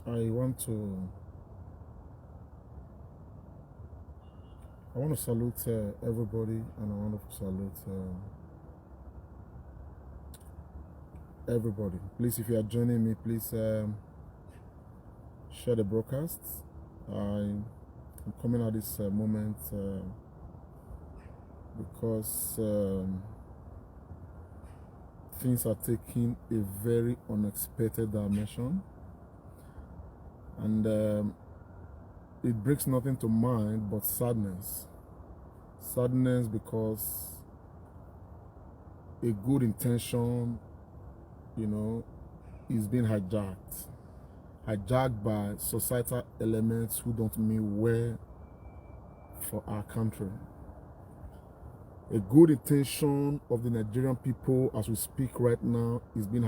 I want to salute everybody, and I want to salute everybody. Please, if you are joining me, please share the broadcast. I'm coming at this moment because things are taking a very unexpected dimension, and it brings nothing to mind but sadness. Sadness because a good intention, is being hijacked by societal elements who don't mean well for our country. A good intention of the Nigerian people as we speak right now is being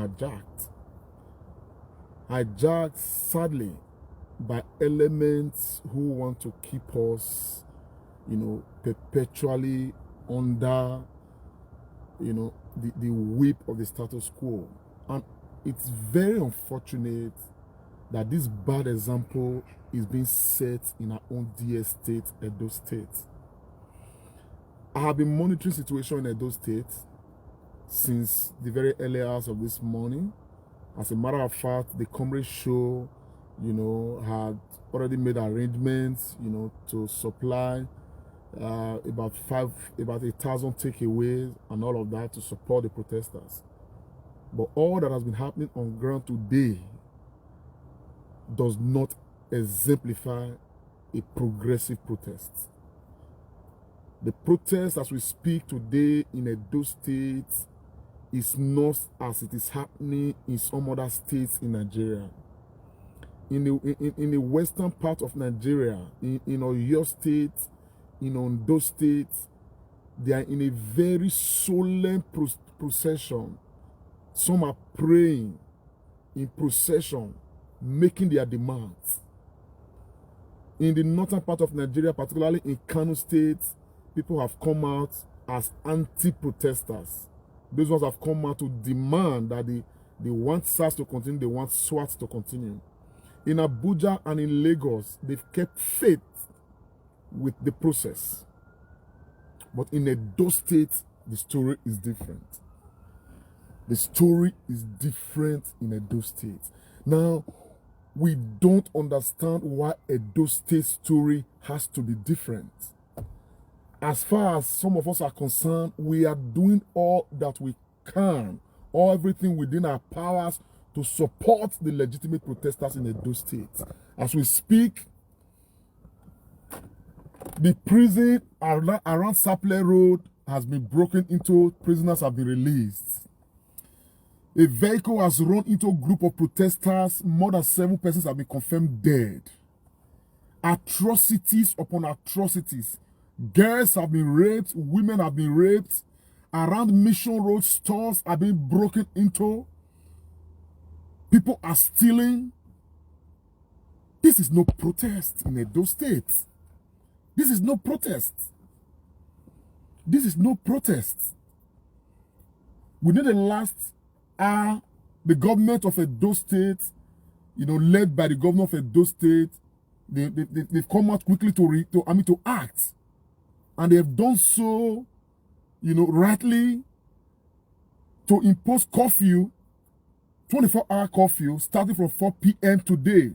hijacked sadly by elements who want to keep us, perpetually under, the whip of the status quo. And it's very unfortunate that this bad example is being set in our own dear state, Edo State. I have been monitoring the situation in Edo State since the very early hours of this morning. As a matter of fact, the Comrade Show, had already made arrangements, to supply about 1,000 takeaways and all of that to support the protesters. But all that has been happening on ground today does not exemplify a progressive protest. The protest as we speak today in Edo State is not as it is happening in some other states in Nigeria. In the western part of Nigeria, in Oyo State, in Ondo State, they are in a very solemn procession. Some are praying in procession, making their demands. In the northern part of Nigeria, particularly in Kano State, people have come out as anti-protesters. Those ones have come out to demand that they want SARS to continue, they want SWAT to continue. In Abuja and in Lagos, they've kept faith with the process. But in Edo State, the story is different. The story is different in Edo State. Now, we don't understand why Edo State's story has to be different. As far as some of us are concerned, we are doing all that we can, or everything within our powers to support the legitimate protesters in Edo State. As we speak, the prison around Sapele Road has been broken into, prisoners have been released. A vehicle has run into a group of protesters, more than 7 persons have been confirmed dead. Atrocities upon atrocities. Girls have been raped, women have been raped. Around Mission Road, stores are being broken into. People are stealing. This is no protest in Edo State. This is no protest. This is no protest. Within the last hour, the government of Edo State, led by the governor of Edo State, they've come out quickly to act. And they have done so, rightly, to impose curfew, 24-hour curfew, starting from 4 p.m. today.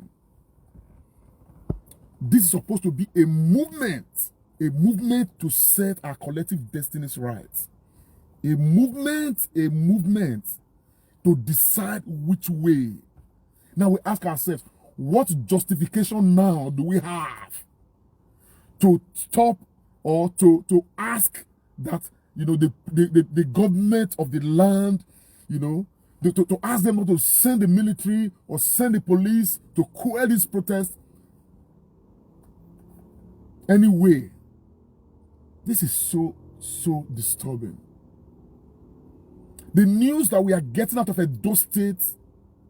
This is supposed to be a movement to set our collective destinies right. A movement to decide which way. Now we ask ourselves, what justification now do we have to stop or to ask that, the government of the land, to ask them not to send the military or send the police to quell this protest? Anyway, this is so disturbing. The news that we are getting out of Edo State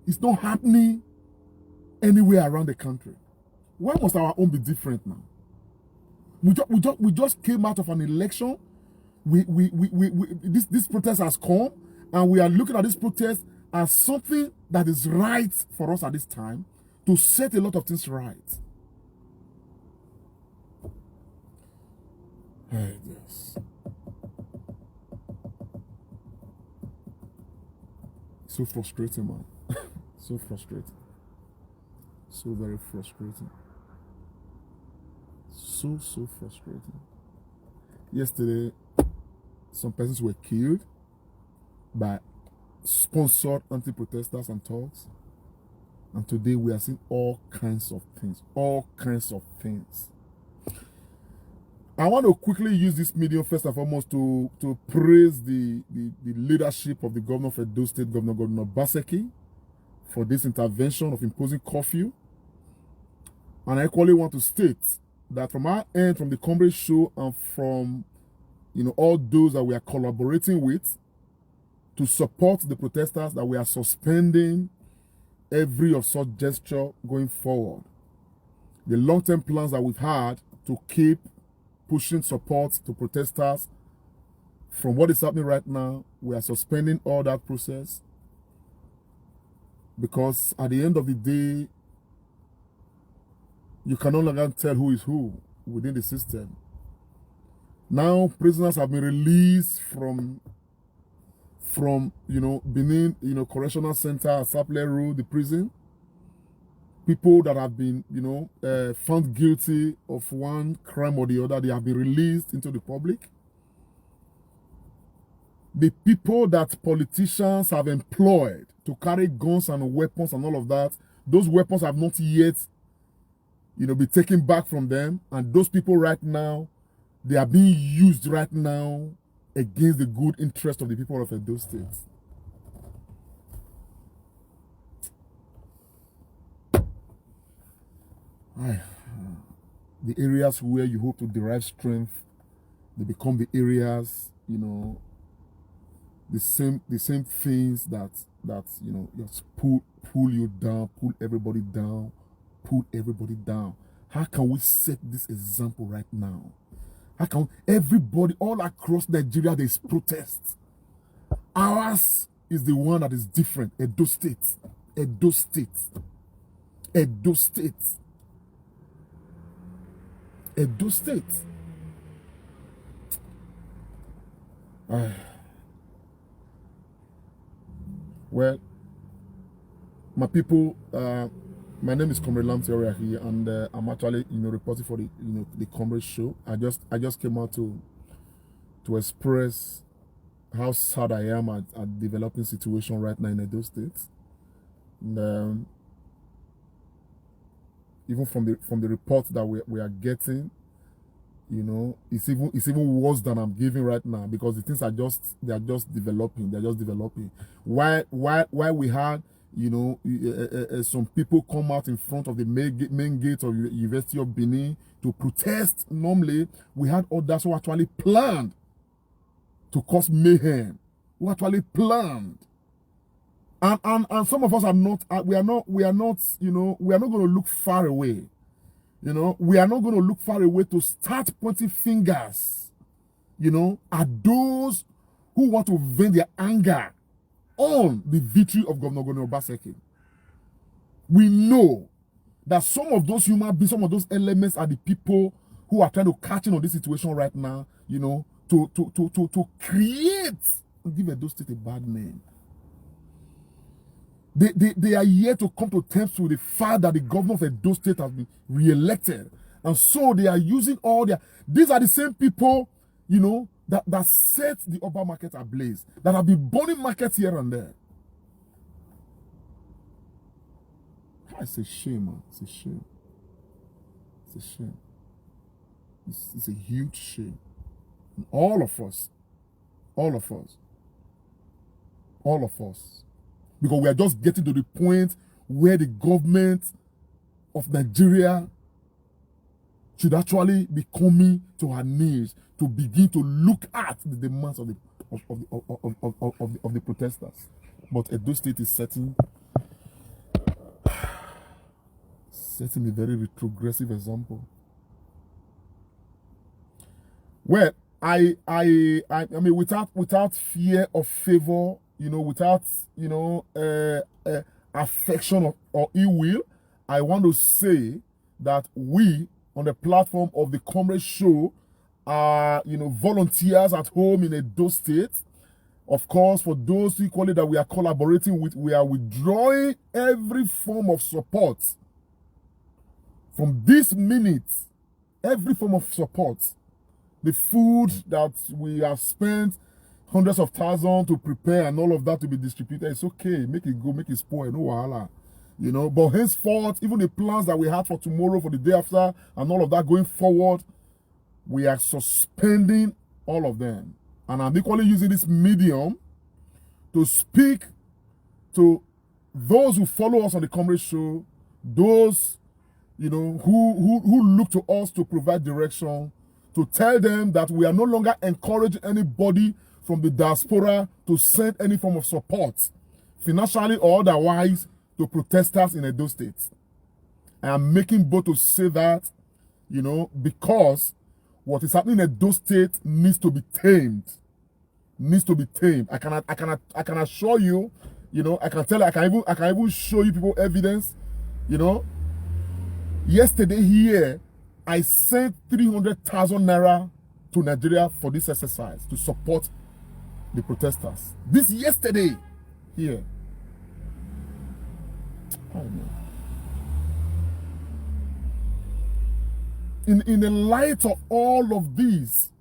is not happening anywhere around the country. Why must our own be different now? We just came out of an election. This protest has come, and we are looking at this protest as something that is right for us at this time. to set a lot of things right. Yes. So frustrating, man. So frustrating. So very frustrating. So frustrating. Yesterday, some persons were killed by sponsored anti-protesters and thugs. And today we are seeing all kinds of things. All kinds of things. I want to quickly use this medium first and foremost to praise the leadership of the governor of Edo State, Governor Obaseki, for this intervention of imposing curfew. And I equally want to state that from our end, from the Comrade Show, and from all those that we are collaborating with to support the protesters, that we are suspending every of such gesture going forward. The long-term plans that we've had to keep pushing support to protesters, from what is happening right now, we are suspending all that process, because at the end of the day, you can no longer tell who is who within the system. Now, prisoners have been released from Benin, Correctional Center, Saple Road, the prison. People that have been, found guilty of one crime or the other, they have been released into the public. The people that politicians have employed to carry guns and weapons and all of that, those weapons have not yet, been taken back from them. And those people right now, they are being used right now against the good interest of the people of Edo State. The areas where you hope to derive strength, they become the areas, the same things that just pull you down, pull everybody down. How can we set this example right now? How can everybody all across Nigeria, there's protest? Ours is the one that is different. Edo State. Edo State. Edo State. Edo State. Well, my people, my name is Comrade Lam Theoria here, and I'm actually, reporting for the Comrade Show. I just came out to express how sad I am at developing situation right now in Edo State. And even from the reports that we are getting, it's even worse than I'm giving right now, because the things are just developing. They're just developing. Why we had some people come out in front of the main gate of the University of Benin to protest. Normally, we had others who actually planned to cause mayhem. Who actually planned. And some of us are not. We are not going to look far away. We are not going to look far away to start pointing fingers, at those who want to vent their anger on the victory of Governor Obaseki. We know that some of those human beings, some of those elements are the people who are trying to catch in on this situation right now, to create and give Edo State a bad name. They are here to come to terms with the fact that the governor of Edo State has been re-elected. And so they are using all their... These are the same people, that set the urban market ablaze, that have been burning markets here and there. It's a shame, man. It's a shame. It's a shame. It's a huge shame. And all of us, because we are just getting to the point where the government of Nigeria should actually be coming to her knees to begin to look at the demands of the protesters. But Edo State is setting a very retrogressive example. Well, I mean, without fear of favor, without affection or ill will, I want to say that we, on the platform of the Comrade Show, are, volunteers at home in Edo State. Of course, for those equally that we are collaborating with, we are withdrawing every form of support. From this minute, every form of support. The food that we have spent hundreds of thousands to prepare and all of that to be distributed, it's okay. Make it go, make it spoil, no wahala. But henceforth, even the plans that we had for tomorrow, for the day after, and all of that going forward, we are suspending all of them. And I'm equally using this medium to speak to those who follow us on the Comrade Show, those, who look to us to provide direction, to tell them that we are no longer encouraging anybody from the diaspora to send any form of support, financially or otherwise, to protesters in Edo State. I am making bold to say that, because what is happening in Edo State needs to be tamed. Needs to be tamed. I can assure you, I can even show you people evidence, Yesterday here, I sent 300,000 naira to Nigeria for this exercise to support the protesters. This yesterday here. Oh no. In the light of all of these,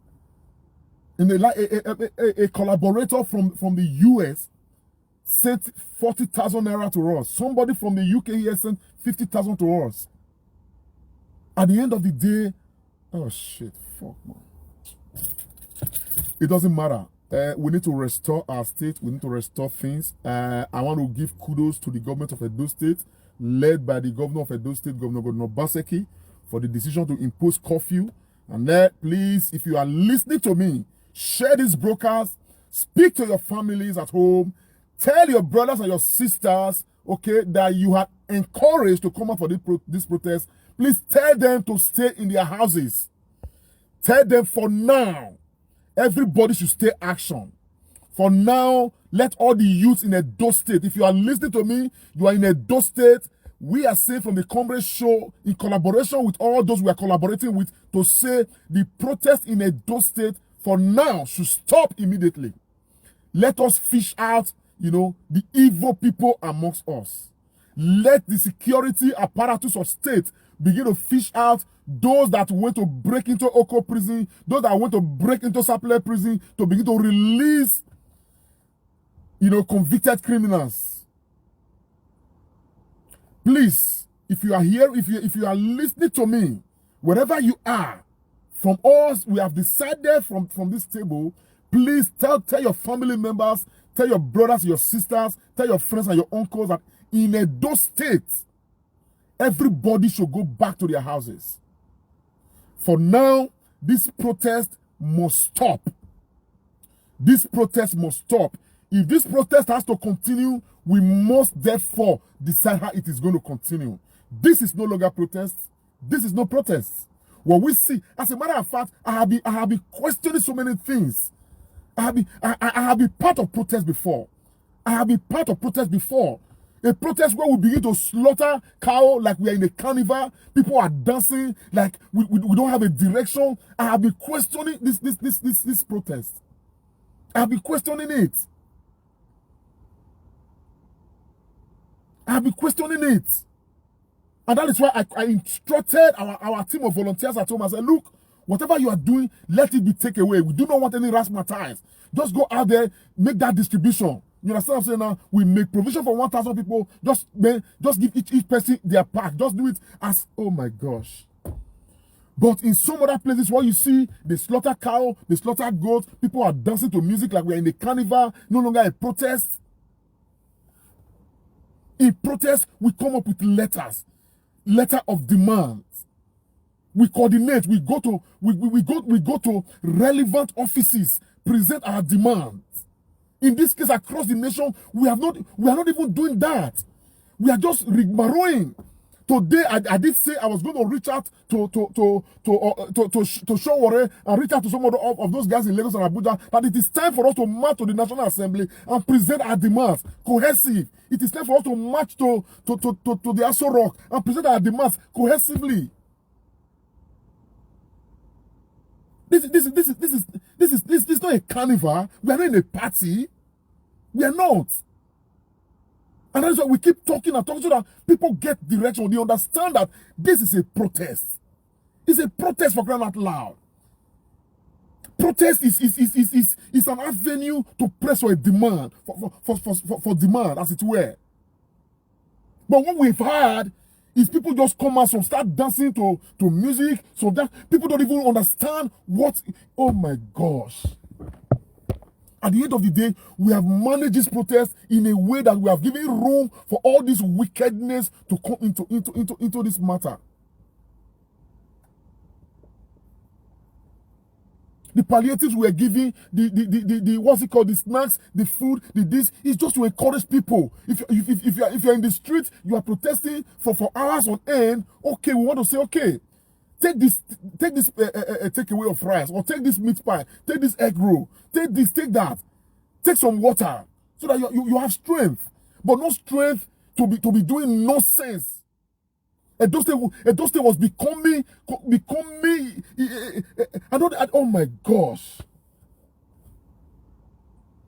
a collaborator from the US sent 40,000 naira to us. Somebody from the UK here sent 50,000 to us. At the end of the day, oh shit, fuck man. It doesn't matter. We need to restore our state. We need to restore things. I want to give kudos to the government of Edo State, led by the governor of Edo State, Governor Obaseki, for the decision to impose curfew. And please, if you are listening to me, share this broadcast, speak to your families at home, tell your brothers and your sisters, okay, that you are encouraged to come out for this protest. Please tell them to stay in their houses. Tell them for now, everybody should stay action. For now, let all the youths in Edo State, if you are listening to me, you are in Edo State, we are saying from the Comrade Show, in collaboration with all those we are collaborating with, to say the protest in Edo State for now should stop immediately. Let us fish out, the evil people amongst us. Let the security apparatus of state begin to fish out those that want to break into Oko prison, those that want to break into Sapele prison, to begin to release, convicted criminals. Please, if you are here, if you are listening to me, wherever you are, from us, we have decided from this table, please tell your family members, tell your brothers, your sisters, tell your friends and your uncles that in Edo State, everybody should go back to their houses. For now, this protest must stop. This protest must stop. If this protest has to continue, we must therefore decide how it is going to continue. This is no longer protest. This is no protest. What we see, as a matter of fact, I have been questioning so many things. I have been part of protest before. A protest where we begin to slaughter cow like we are in a carnival. People are dancing like we don't have a direction. I have been questioning this protest. I have been questioning it. And that is why I instructed our team of volunteers at home. I said, look, whatever you are doing, let it be taken away. We do not want any razzmatazz. Just go out there, make that distribution. You understand what I'm saying now? We make provision for 1,000 people. Just give each person their pack. Just do it as, oh my gosh. But in some other places, what you see, they slaughter cow, they slaughter goats. People are dancing to music like we're in a carnival. No longer a protest. In protest, we come up with letters. Letter of demands. We coordinate. We go to relevant offices, present our demands. In this case, across the nation, we are not even doing that. We are just rigmaroing. Today, I did say I was going to reach out to Showore and reach out to some of those guys in Lagos and Abuja, that it is time for us to march to the National Assembly and present our demands cohesive. It is time for us to march to the Aso Rock and present our demands cohesively. This is not a carnival. We are not in a party. We are not. And that's why we keep talking and talking so that people get direction. They understand that this is a protest. It's a protest, for crying out loud. Protest is an avenue to press for a demand, for demand, as it were. But what we've had is people just come out and start dancing to music, so that people don't even understand what. Oh my gosh. At the end of the day, we have managed this protest in a way that we have given room for all this wickedness to come into this matter. The palliatives we are giving, the what's it called, the snacks, the food, this is just to encourage people. If you're in the street, you are protesting for hours on end. Okay, we want to say, okay, take this takeaway of rice, or take this meat pie, take this egg roll, take this, take that, take some water, so that you have strength, but not strength to be doing nonsense. Edo State was becoming. Oh my gosh!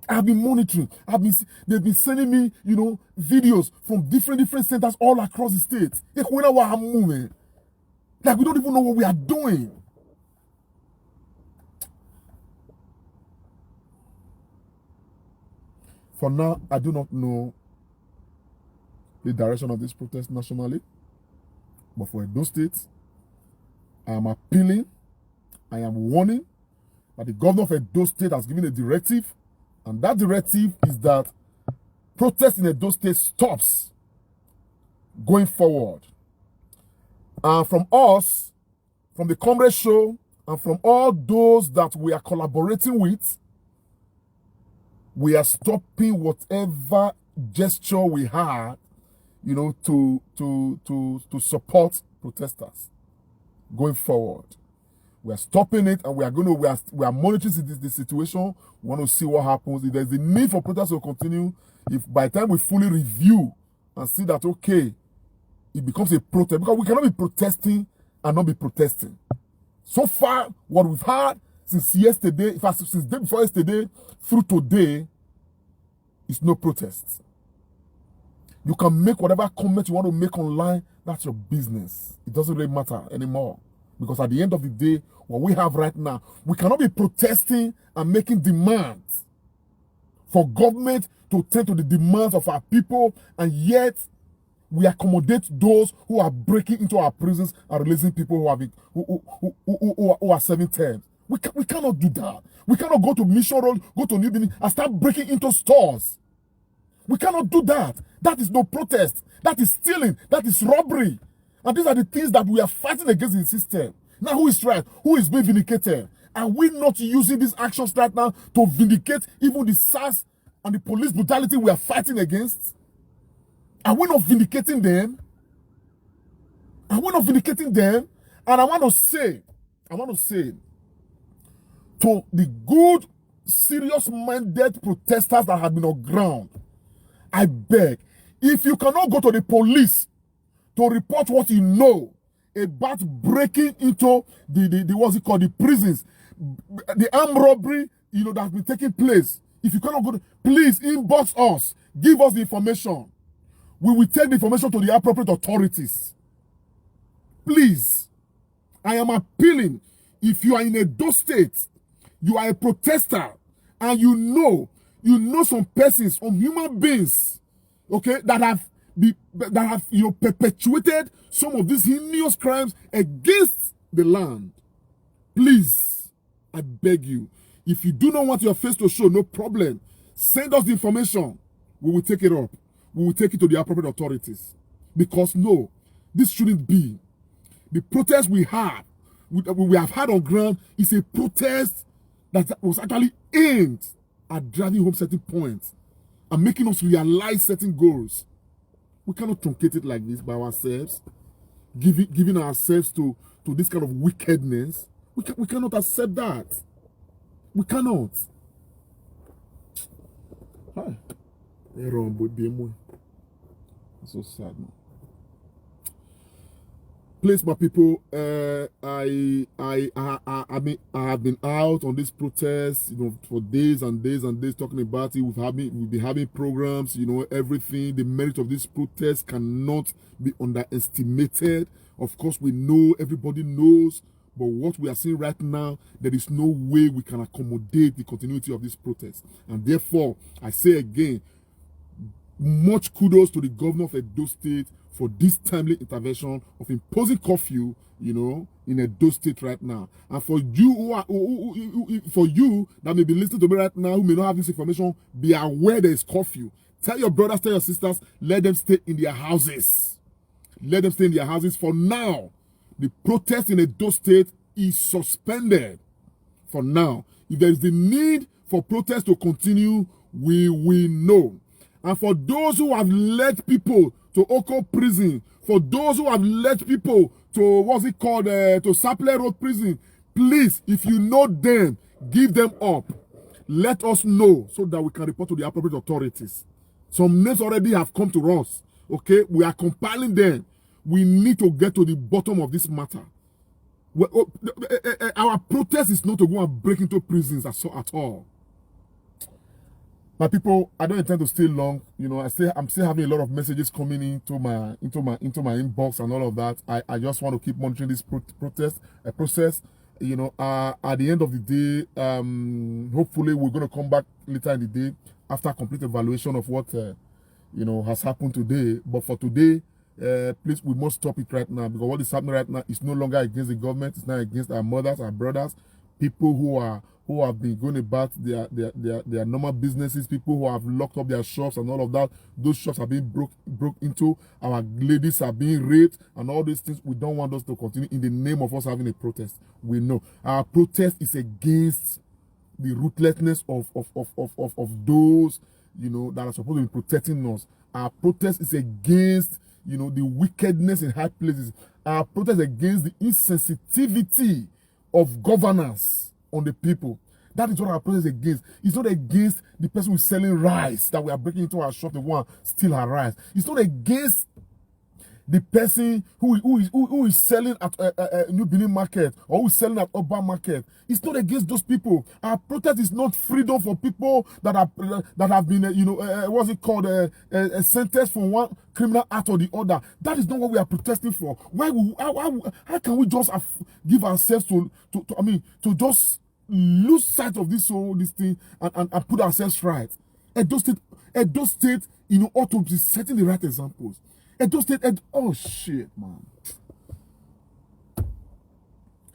I've been monitoring. They've been sending me, videos from different centers all across the state. Like we don't even know what we are doing. For now, I do not know the direction of this protest nationally. But for Edo State, I am appealing, I am warning that the governor of Edo State has given a directive, and that directive is that protest in Edo State stops going forward. And from us, from the Comrade Show, and from all those that we are collaborating with, we are stopping whatever gesture we had, to support protesters going forward. We are stopping it, and we are monitoring the situation. We want to see what happens. If there's a need for protests to continue, if by the time we fully review and see that, okay, it becomes a protest, because we cannot be protesting and not be protesting. So far, what we've had since yesterday, in fact, since day before yesterday through today, is no protests. You can make whatever comment you want to make online. That's your business. It doesn't really matter anymore. Because at the end of the day, what we have right now, we cannot be protesting and making demands for government to tend to the demands of our people, and yet we accommodate those who are breaking into our prisons and releasing people who are serving terms. We cannot do that. We cannot go to Mission Road, go to New Benin, and start breaking into stores. We cannot do that. That is no protest. That is stealing. That is robbery. And these are the things that we are fighting against in the system. Now, who is right? Who is being vindicated? Are we not using these actions right now to vindicate even the SARS and the police brutality we are fighting against? Are we not vindicating them? Are we not vindicating them? And I want to say to the good, serious-minded protesters that have been on ground, I beg, if you cannot go to the police to report what you know about breaking into the prisons, the armed robbery, that has been taking place, if you cannot go, please inbox us, give us the information. We will take the information to the appropriate authorities. Please, I am appealing. If you are in Edo State, you are a protester, and you know some persons, some human beings, okay, that have perpetuated some of these heinous crimes against the land. Please, I beg you, if you do not want your face to show, no problem. Send us the information. We will take it up. We will take it to the appropriate authorities. Because no, this shouldn't be. The protest we have had on ground is a protest that was actually aimed at driving home certain points and making us realize certain goals. We cannot truncate it like this by ourselves. giving ourselves to this kind of wickedness. We cannot accept that. We cannot. Hi. So sad, man. Please, my people, I mean, I have been out on this protest, for days and days and days talking about it. We've been having programs, everything. The merit of this protest cannot be underestimated. Of course, we know, everybody knows, but what we are seeing right now, there is no way we can accommodate the continuity of this protest. And therefore, I say again, much kudos to the governor of Edo State for this timely intervention of imposing curfew, in Edo State right now. And for you for you that may be listening to me right now, who may not have this information, be aware there is curfew. Tell your brothers, tell your sisters, let them stay in their houses. Let them stay in their houses for now. The protest in Edo State is suspended for now. If there is the need for protest to continue, we will know. And for those who have led people to Oko prison, for those who have led people to, to Sapele Road prison, please, if you know them, give them up. Let us know so that we can report to the appropriate authorities. Some names already have come to us. Okay, we are compiling them. We need to get to the bottom of this matter. Our protest is not to go and break into prisons at all. My people, I don't intend to stay long. I'm still having a lot of messages coming into my inbox and all of that. I just want to keep monitoring this process. At the end of the day, hopefully we're going to come back later in the day after complete evaluation of what has happened today. But for today, please, we must stop it right now, because what is happening right now is no longer against the government. It's not against our mothers, our brothers, people who have been going about their normal businesses, people who have locked up their shops and all of that. Those shops are being broke into. Our ladies are being raped and all these things. We don't want us to continue in the name of us having a protest. We know our protest is against the ruthlessness of those that are supposed to be protecting us. Our protest is against the wickedness in high places. Our protest against the insensitivity of governance on the people. That is what our protest is against. It's not against the person who is selling rice that we are breaking into our shop to go and steal her rice. It's not against the person who is selling at New Benin Market or who is selling at Oba Market. It's not against those people. Our protest is not freedom for people that have been sentenced for one criminal act or the other. That is not what we are protesting for. How can we just give ourselves to just lose sight of this thing and put ourselves right? Edo State, ought to be setting the right examples. Edo State, oh shit, man.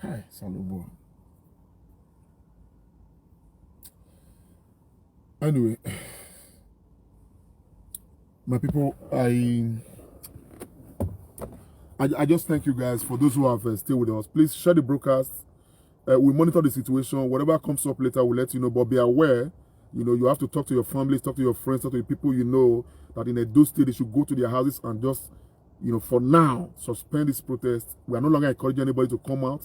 Hi, Salubo. Anyway, my people, I just thank you guys for those who have stayed with us. Please share the broadcast. We monitor the situation. Whatever comes up later, we'll let you know. But be aware, you have to talk to your families, talk to your friends, talk to the people that in Edo State, they should go to their houses and just, for now, suspend this protest. We are no longer encouraging anybody to come out.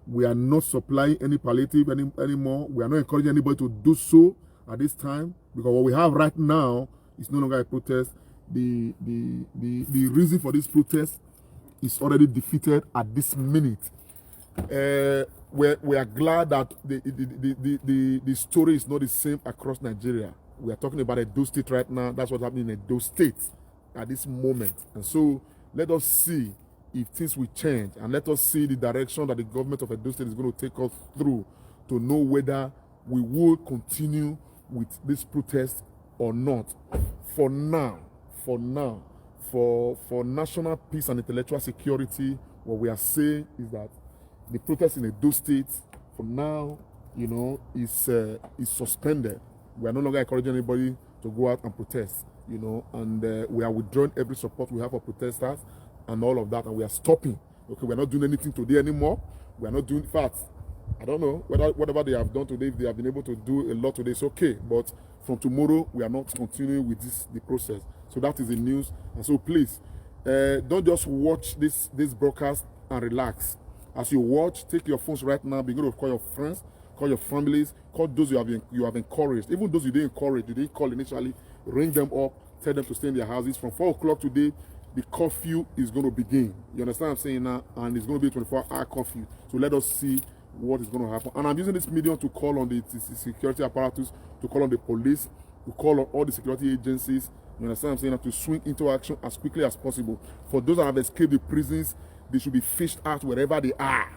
We are not supplying any palliative anymore. We are not encouraging anybody to do so at this time, because what we have right now is no longer a protest. The reason for this protest is already defeated at this minute. We are glad that the story is not the same across Nigeria. We are talking about Edo State right now. That's what's happening in Edo State at this moment. And so let us see if things will change, and let us see the direction that the government of Edo State is going to take us through to know whether we will continue with this protest or not. For now, for national peace and intellectual security, what we are saying is that the protest in Edo State, for now, is suspended. We are no longer encouraging anybody to go out and protest, and we are withdrawing every support we have for protesters and all of that, and we are stopping. Okay, we are not doing anything today anymore. We are not doing facts. I don't know whatever they have done today, if they have been able to do a lot today, it's okay. But from tomorrow, we are not continuing with the process. So that is the news. And so please, Don't just watch this broadcast and relax. As you watch, take your phones right now. Begin to call your friends, call your families, call those you have encouraged. Even those you didn't encourage, you didn't call initially. Ring them up, tell them to stay in their houses. From 4 o'clock today, the curfew is going to begin. You understand what I'm saying now? And it's going to be a 24-hour curfew. So let us see what is going to happen. And I'm using this medium to call on the security apparatus, to call on the police, to call on all the security agencies. You understand what I'm saying? To swing into action as quickly as possible. For those that have escaped the prisons, they should be fished out wherever they are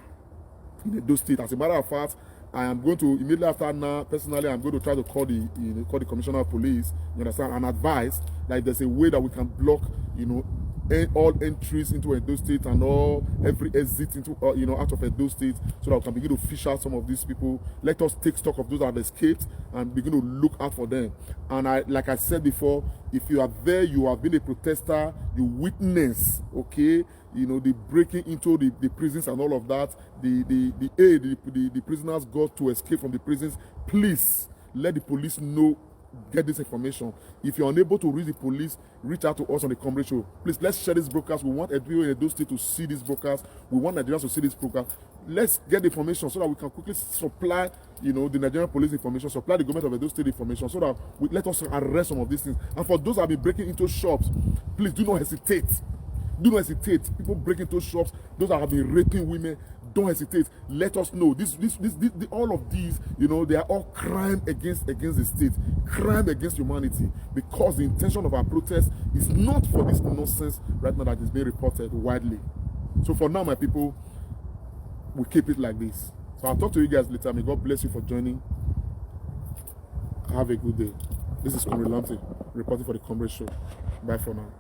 in those states. As a matter of fact, I am going to immediately after now, personally, I'm going to try to call the commissioner of police, you understand, and advise that there's a way that we can block, all entries into Edo State and every exit into out of Edo State, so that we can begin to fish out some of these people. Let us take stock of those that have escaped and begin to look out for them. And like I said before, if you are there, you have been a protester, you witness, okay, the breaking into the prisons and all of that, the aid the prisoners got to escape from the prisons, please let the police know. Get this information. If you're unable to reach the police, reach out to us on the Comrade Show. Please, let's share this broadcast. We want everyone in Edo State to see this broadcast. We want Nigerians to see this broadcast. Let's get the information so that we can quickly supply, the Nigerian police information, supply the government of Edo State information, so that let us arrest some of these things. And for those that have been breaking into shops, please do not hesitate. Do not hesitate. People break into shops, those that have been raping women, don't hesitate. Let us know. All of these, they are all crime against the state, crime against humanity, because the intention of our protest is not for this nonsense right now that is being reported widely. So for now, my people, we keep it like this. So I'll talk to you guys later. May God bless you for joining. Have a good day. This is Comrade Lante, reporting for the Comrade Show. Bye for now.